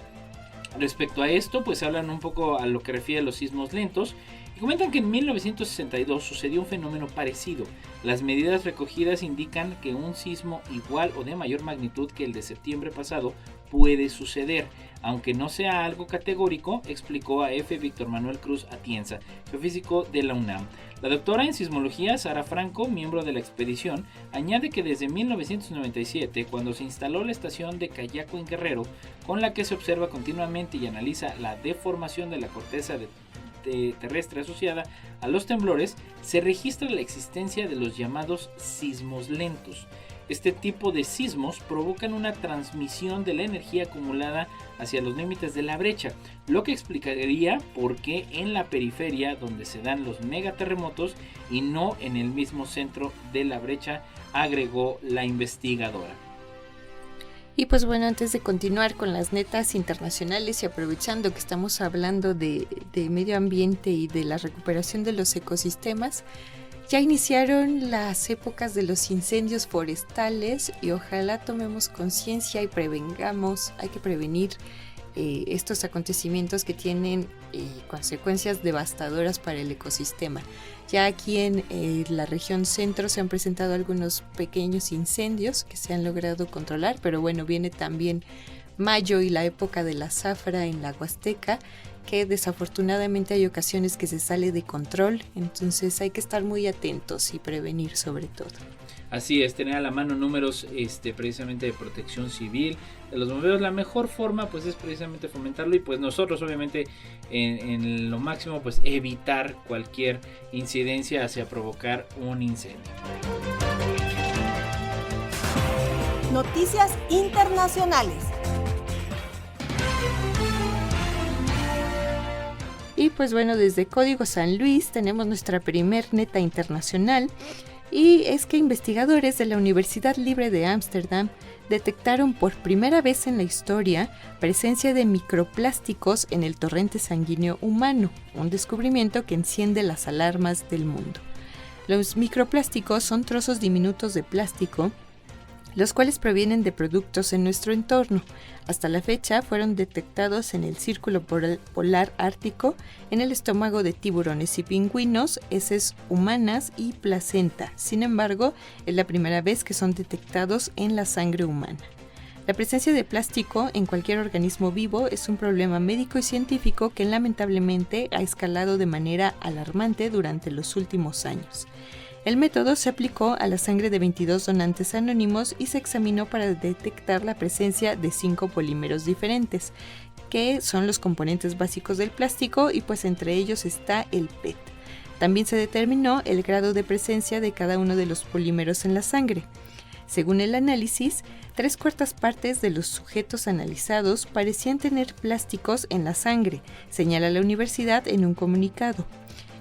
Respecto a esto, pues hablan un poco a lo que refiere a los sismos lentos y comentan que en 1962 sucedió un fenómeno parecido. Las medidas recogidas indican que un sismo igual o de mayor magnitud que el de septiembre pasado puede suceder, aunque no sea algo categórico, explicó a F. Víctor Manuel Cruz Atienza, geofísico de la UNAM. La doctora en sismología, Sara Franco, miembro de la expedición, añade que desde 1997, cuando se instaló la estación de Cayaco en Guerrero, con la que se observa continuamente y analiza la deformación de la corteza terrestre asociada a los temblores, se registra la existencia de los llamados sismos lentos. Este tipo de sismos provocan una transmisión de la energía acumulada hacia los límites de la brecha, lo que explicaría por qué en la periferia donde se dan los megaterremotos y no en el mismo centro de la brecha, agregó la investigadora. Y pues bueno, antes de continuar con las netas internacionales y aprovechando que estamos hablando de medio ambiente y de la recuperación de los ecosistemas, ya iniciaron las épocas de los incendios forestales y ojalá tomemos conciencia y hay que prevenir estos acontecimientos que tienen consecuencias devastadoras para el ecosistema. Ya aquí en la región centro se han presentado algunos pequeños incendios que se han logrado controlar, pero bueno, viene también mayo y la época de la zafra en la Huasteca, que desafortunadamente hay ocasiones que se sale de control, entonces hay que estar muy atentos y prevenir sobre todo. Así es, tener a la mano números precisamente de protección civil, de los bomberos. La mejor forma pues es precisamente fomentarlo, y pues nosotros obviamente en lo máximo pues evitar cualquier incidencia hacia provocar un incendio. Noticias internacionales. Y pues bueno, desde Código San Luis tenemos nuestra primer neta internacional, y es que investigadores de la Universidad Libre de Ámsterdam detectaron por primera vez en la historia presencia de microplásticos en el torrente sanguíneo humano, un descubrimiento que enciende las alarmas del mundo. Los microplásticos son trozos diminutos de plástico, los cuales provienen de productos en nuestro entorno. Hasta la fecha fueron detectados en el círculo polar ártico, en el estómago de tiburones y pingüinos, heces humanas y placenta. Sin embargo, es la primera vez que son detectados en la sangre humana. La presencia de plástico en cualquier organismo vivo es un problema médico y científico que lamentablemente ha escalado de manera alarmante durante los últimos años. El método se aplicó a la sangre de 22 donantes anónimos y se examinó para detectar la presencia de 5 polímeros diferentes, que son los componentes básicos del plástico, y pues entre ellos está el PET. También se determinó el grado de presencia de cada uno de los polímeros en la sangre. Según el análisis, 3/4 partes de los sujetos analizados parecían tener plásticos en la sangre, señala la universidad en un comunicado.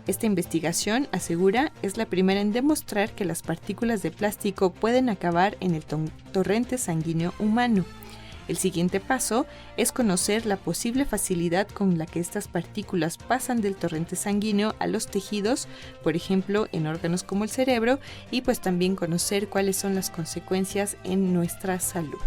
Esta investigación, asegura, es la primera en demostrar que las partículas de plástico pueden acabar en el torrente sanguíneo humano. El siguiente paso es conocer la posible facilidad con la que estas partículas pasan del torrente sanguíneo a los tejidos, por ejemplo en órganos como el cerebro, y pues también conocer cuáles son las consecuencias en nuestra salud.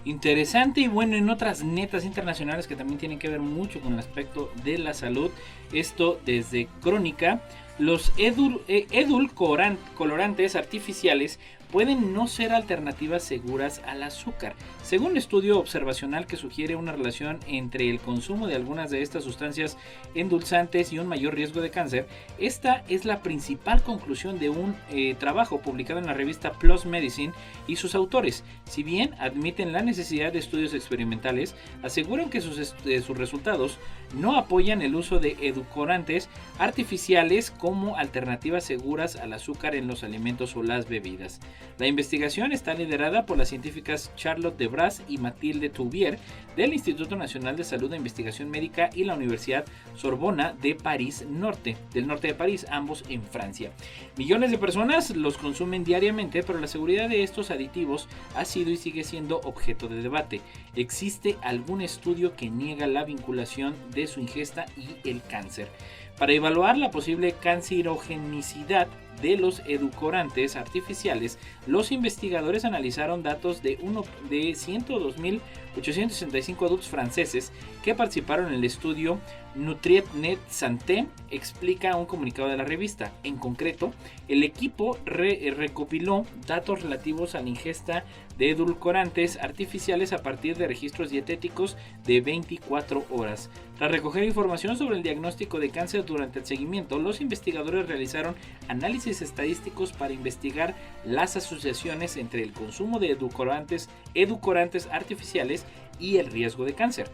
Interesante. Y bueno, en otras netas internacionales que también tienen que ver mucho con el aspecto de la salud, esto desde Crónica, los edulcorantes artificiales pueden no ser alternativas seguras al azúcar. Según un estudio observacional que sugiere una relación entre el consumo de algunas de estas sustancias endulzantes y un mayor riesgo de cáncer, esta es la principal conclusión de un trabajo publicado en la revista PLOS Medicine y sus autores. Si bien admiten la necesidad de estudios experimentales, aseguran que sus resultados no apoyan el uso de edulcorantes artificiales como alternativas seguras al azúcar en los alimentos o las bebidas. La investigación está liderada por las científicas Charlotte Debras y Mathilde Touvier del Instituto Nacional de Salud e Investigación Médica y la Universidad Sorbona de París del norte de París, ambos en Francia. Millones de personas los consumen diariamente, pero la seguridad de estos aditivos ha sido y sigue siendo objeto de debate. ¿Existe algún estudio que niega la vinculación de su ingesta y el cáncer? Para evaluar la posible cancerogenicidad de los edulcorantes artificiales, los investigadores analizaron datos de 102.865 adultos franceses que participaron en el estudio Nutrient-Net Santé, explica un comunicado de la revista. En concreto, el equipo recopiló datos relativos a la ingesta de edulcorantes artificiales a partir de registros dietéticos de 24 horas. Tras recoger información sobre el diagnóstico de cáncer durante el seguimiento, los investigadores realizaron análisis estadísticos para investigar las asociaciones entre el consumo de edulcorantes artificiales y el riesgo de cáncer.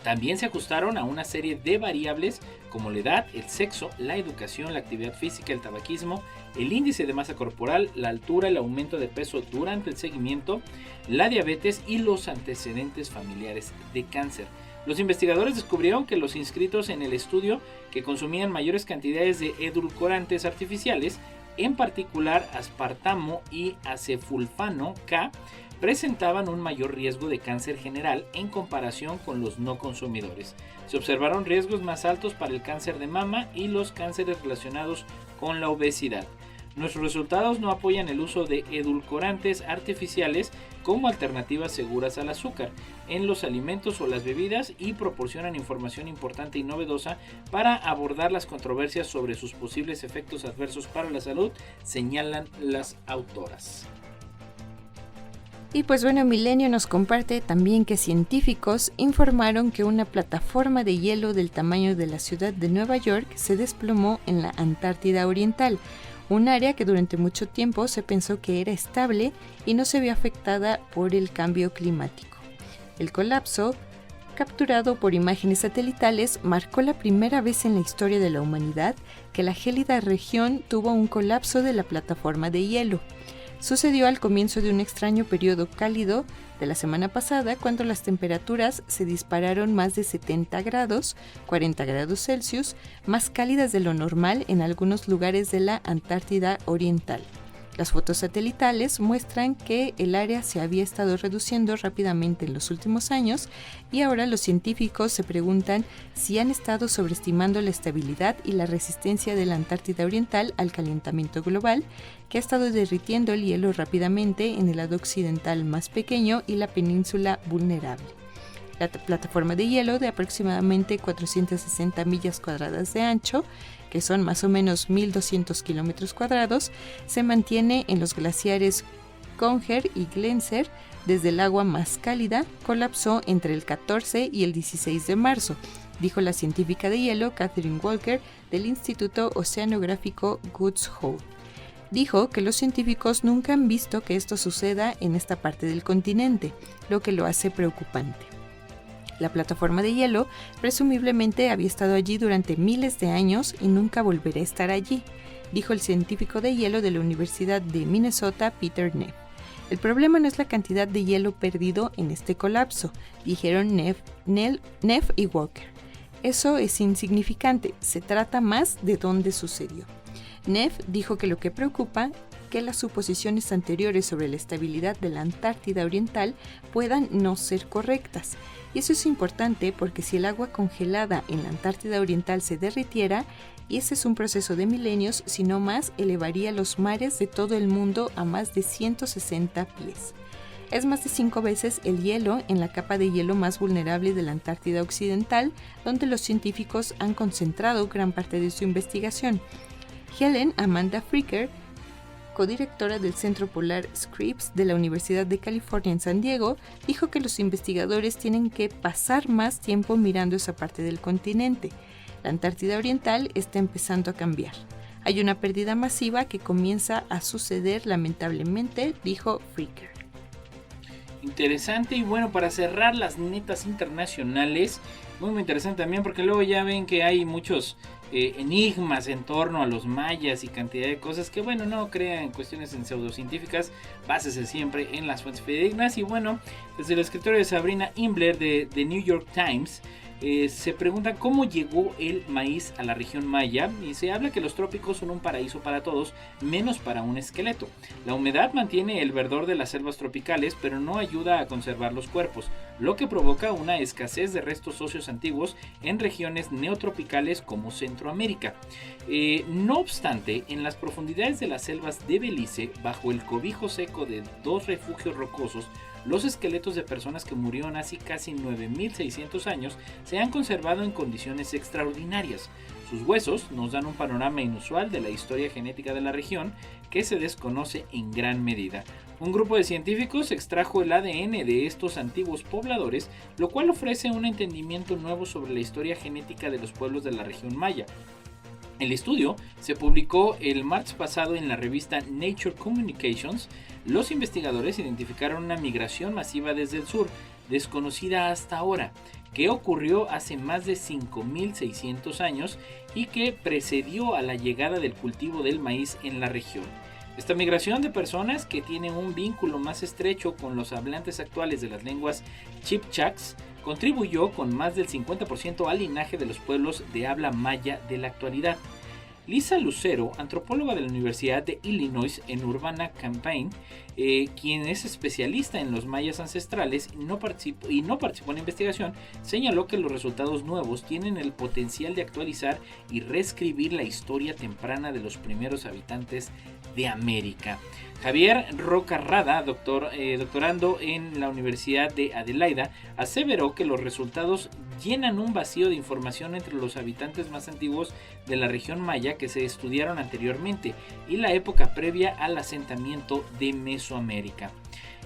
También se ajustaron a una serie de variables como la edad, el sexo, la educación, la actividad física, el tabaquismo, el índice de masa corporal, la altura, el aumento de peso durante el seguimiento, la diabetes y los antecedentes familiares de cáncer. Los investigadores descubrieron que los inscritos en el estudio que consumían mayores cantidades de edulcorantes artificiales, en particular aspartamo y acefulfano K, presentaban un mayor riesgo de cáncer general en comparación con los no consumidores. Se observaron riesgos más altos para el cáncer de mama y los cánceres relacionados con la obesidad. Nuestros resultados no apoyan el uso de edulcorantes artificiales como alternativas seguras al azúcar en los alimentos o las bebidas y proporcionan información importante y novedosa para abordar las controversias sobre sus posibles efectos adversos para la salud, señalan las autoras. Y pues bueno, Milenio nos comparte también que científicos informaron que una plataforma de hielo del tamaño de la ciudad de Nueva York se desplomó en la Antártida Oriental, un área que durante mucho tiempo se pensó que era estable y no se vio afectada por el cambio climático. El colapso, capturado por imágenes satelitales, marcó la primera vez en la historia de la humanidad que la gélida región tuvo un colapso de la plataforma de hielo. Sucedió al comienzo de un extraño periodo cálido de la semana pasada, cuando las temperaturas se dispararon más de 70 grados, 40 grados Celsius, más cálidas de lo normal en algunos lugares de la Antártida Oriental. Las fotos satelitales muestran que el área se había estado reduciendo rápidamente en los últimos años y ahora los científicos se preguntan si han estado sobreestimando la estabilidad y la resistencia de la Antártida Oriental al calentamiento global, que ha estado derritiendo el hielo rápidamente en el lado occidental más pequeño y la península vulnerable. La plataforma de hielo, de aproximadamente 460 millas cuadradas de ancho, que son más o menos 1.200 kilómetros cuadrados, se mantiene en los glaciares Conger y Glenser desde el agua más cálida. Colapsó entre el 14 y el 16 de marzo, dijo la científica de hielo Catherine Walker del Instituto Oceanográfico Woods Hole. Dijo que los científicos nunca han visto que esto suceda en esta parte del continente, lo que lo hace preocupante. La plataforma de hielo presumiblemente había estado allí durante miles de años y nunca volverá a estar allí, dijo el científico de hielo de la Universidad de Minnesota, Peter Neff. El problema no es la cantidad de hielo perdido en este colapso, dijeron Neff y Walker. Eso es insignificante, se trata más de dónde sucedió. Neff dijo que lo que preocupa que las suposiciones anteriores sobre la estabilidad de la Antártida Oriental puedan no ser correctas. Y eso es importante porque si el agua congelada en la Antártida Oriental se derritiera, y ese es un proceso de milenios, sino más, elevaría los mares de todo el mundo a más de 160 pies. Es más de 5 veces el hielo en la capa de hielo más vulnerable de la Antártida Occidental, donde los científicos han concentrado gran parte de su investigación. Helen Amanda Fricker, codirectora del Centro Polar Scripps de la Universidad de California en San Diego, dijo que los investigadores tienen que pasar más tiempo mirando esa parte del continente. La Antártida Oriental está empezando a cambiar. Hay una pérdida masiva que comienza a suceder lamentablemente, dijo Fricker. Interesante. Y bueno, para cerrar las netas internacionales, muy interesante también, porque luego ya ven que hay muchos enigmas en torno a los mayas y cantidad de cosas que, bueno, no crean en cuestiones en pseudocientíficas, básese siempre en las fuentes fidedignas. Y bueno, desde el escritorio de Sabrina Imbler de The New York Times, se pregunta cómo llegó el maíz a la región maya, y se habla que los trópicos son un paraíso para todos, menos para un esqueleto. La humedad mantiene el verdor de las selvas tropicales, pero no ayuda a conservar los cuerpos, lo que provoca una escasez de restos óseos antiguos en regiones neotropicales como Centroamérica. No obstante, en las profundidades de las selvas de Belice, bajo el cobijo seco de 2 refugios rocosos, los esqueletos de personas que murieron hace casi 9.600 años se han conservado en condiciones extraordinarias. Sus huesos nos dan un panorama inusual de la historia genética de la región, que se desconoce en gran medida. Un grupo de científicos extrajo el ADN de estos antiguos pobladores, lo cual ofrece un entendimiento nuevo sobre la historia genética de los pueblos de la región maya. El estudio se publicó el martes pasado en la revista Nature Communications. Los investigadores identificaron una migración masiva desde el sur, desconocida hasta ahora, que ocurrió hace más de 5.600 años y que precedió a la llegada del cultivo del maíz en la región. Esta migración de personas, que tienen un vínculo más estrecho con los hablantes actuales de las lenguas chipchaks, contribuyó con más del 50% al linaje de los pueblos de habla maya de la actualidad. Lisa Lucero, antropóloga de la Universidad de Illinois en Urbana-Champaign, quien es especialista en los mayas ancestrales y no participó en la investigación, señaló que los resultados nuevos tienen el potencial de actualizar y reescribir la historia temprana de los primeros habitantes de América. Javier Roca Rada, doctorando en la Universidad de Adelaida, aseveró que los resultados llenan un vacío de información entre los habitantes más antiguos de la región maya que se estudiaron anteriormente y la época previa al asentamiento de Mesoamérica.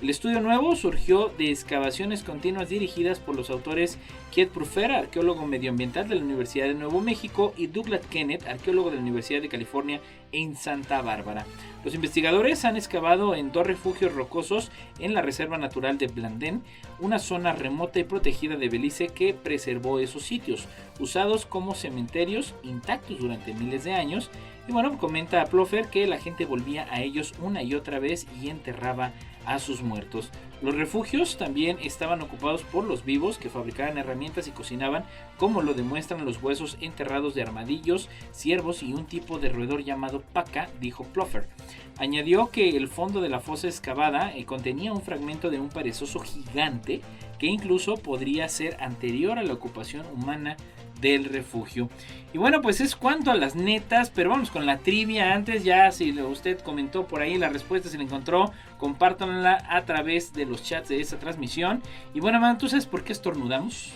El estudio nuevo surgió de excavaciones continuas dirigidas por los autores Keith Pfeffer, arqueólogo medioambiental de la Universidad de Nuevo México, y Douglas Kenneth, arqueólogo de la Universidad de California en Santa Bárbara. Los investigadores han excavado en 2 refugios rocosos en la Reserva Natural de Blandén, una zona remota y protegida de Belice que preservó esos sitios, usados como cementerios intactos durante miles de años. Y bueno, comenta Pfeffer que la gente volvía a ellos una y otra vez y enterraba a sus muertos. Los refugios también estaban ocupados por los vivos que fabricaban herramientas y cocinaban, como lo demuestran los huesos enterrados de armadillos, ciervos y un tipo de roedor llamado paca, dijo Pfeffer. Añadió que el fondo de la fosa excavada contenía un fragmento de un perezoso gigante que incluso podría ser anterior a la ocupación humana del refugio. Y bueno, pues es cuanto a las netas, pero vamos con la trivia antes. Ya si usted comentó por ahí la respuesta, si la encontró, compártanla a través de los chats de esta transmisión. Y bueno, Amanda, ¿tú sabes por qué estornudamos?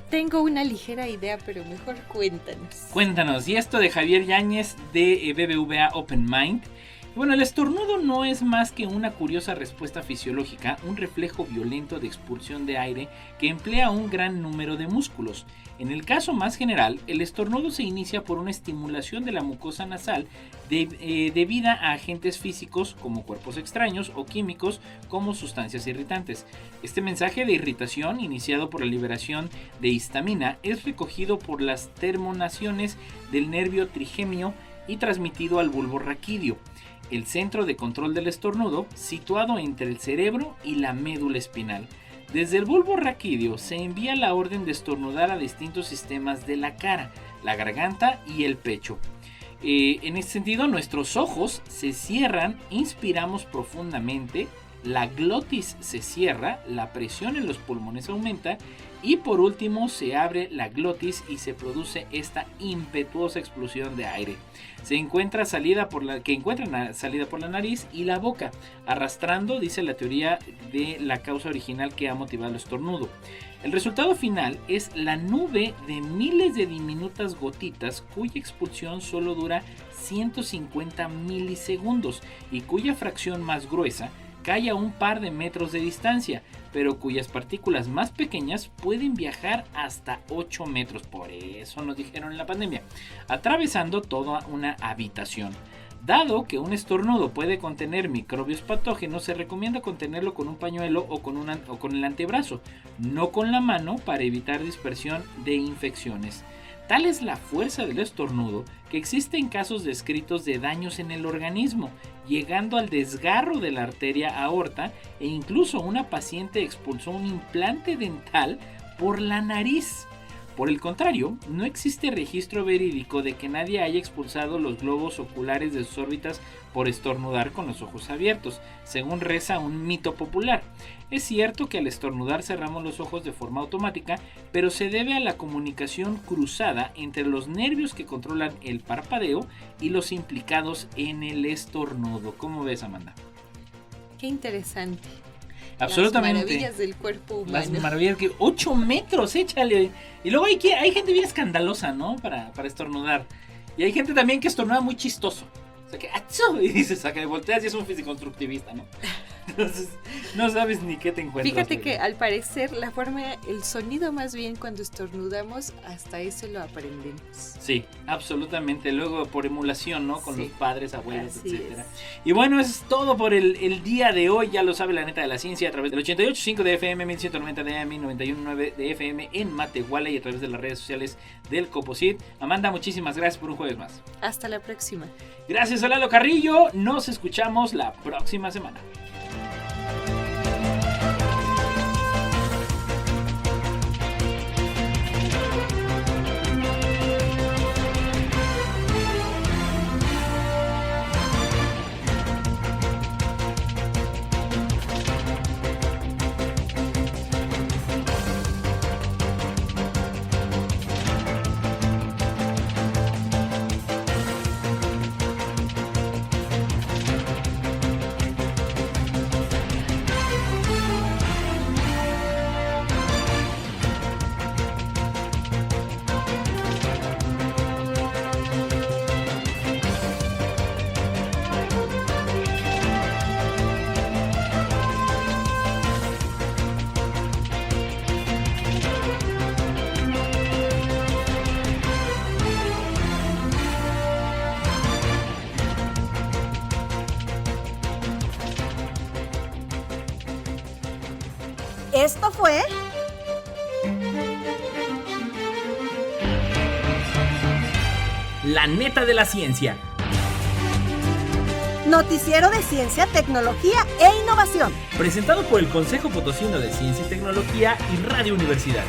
Tengo una ligera idea, pero mejor cuéntanos. Cuéntanos, y esto de Javier Yáñez de BBVA Open Mind. Bueno, el estornudo no es más que una curiosa respuesta fisiológica, un reflejo violento de expulsión de aire que emplea un gran número de músculos. En el caso más general, el estornudo se inicia por una estimulación de la mucosa nasal debida a agentes físicos como cuerpos extraños o químicos como sustancias irritantes. Este mensaje de irritación, iniciado por la liberación de histamina, es recogido por las terminaciones del nervio trigemio y transmitido al bulbo raquídeo, el centro de control del estornudo, situado entre el cerebro y la médula espinal. Desde el bulbo raquídeo se envía la orden de estornudar a distintos sistemas de la cara, la garganta y el pecho. En este sentido, nuestros ojos se cierran, inspiramos profundamente, la glotis se cierra, la presión en los pulmones aumenta y por último se abre la glotis y se produce esta impetuosa explosión de aire. Se encuentra salida por la nariz y la boca, arrastrando, dice la teoría, de la causa original que ha motivado el estornudo. El resultado final es la nube de miles de diminutas gotitas cuya expulsión solo dura 150 milisegundos y cuya fracción más gruesa cae a un par de metros de distancia, pero cuyas partículas más pequeñas pueden viajar hasta 8 metros, por eso nos dijeron en la pandemia, atravesando toda una habitación. Dado que un estornudo puede contener microbios patógenos, se recomienda contenerlo con un pañuelo o con el antebrazo, no con la mano, para evitar dispersión de infecciones. Tal es la fuerza del estornudo que existen casos descritos de daños en el organismo, llegando al desgarro de la arteria aorta, e incluso una paciente expulsó un implante dental por la nariz. Por el contrario, no existe registro verídico de que nadie haya expulsado los globos oculares de sus órbitas por estornudar con los ojos abiertos, según reza un mito popular. Es cierto que al estornudar cerramos los ojos de forma automática, pero se debe a la comunicación cruzada entre los nervios que controlan el parpadeo y los implicados en el estornudo. ¿Cómo ves, Amanda? Qué interesante. Absolutamente. Las maravillas del cuerpo humano. Las maravillas que 8 metros, échale. Y luego hay gente bien escandalosa, ¿no? Para estornudar. Y hay gente también que estornuda muy chistoso. O sea que ¡achú! Y dices, saca de volteas y es un fisiconstructivista, ¿no? Entonces, no sabes ni qué te encuentras. Fíjate que al parecer el sonido más bien cuando estornudamos, hasta eso lo aprendemos. Sí, absolutamente. Luego por emulación, ¿no? Con Sí. los padres, abuelos, Así etcétera. es. Y bueno, eso es todo por el día de hoy. Ya lo sabe la neta de la ciencia a través del 88.5 de FM, 1190 de AM, 91.9 de FM en Matehuala y a través de las redes sociales del Coposit. Amanda, muchísimas gracias por un jueves más. Hasta la próxima. Gracias a Lalo Carrillo. Nos escuchamos la próxima semana. Esto fue La neta de la ciencia. Noticiero de Ciencia, Tecnología e Innovación. Presentado por el Consejo Potosino de Ciencia y Tecnología y Radio Universidad.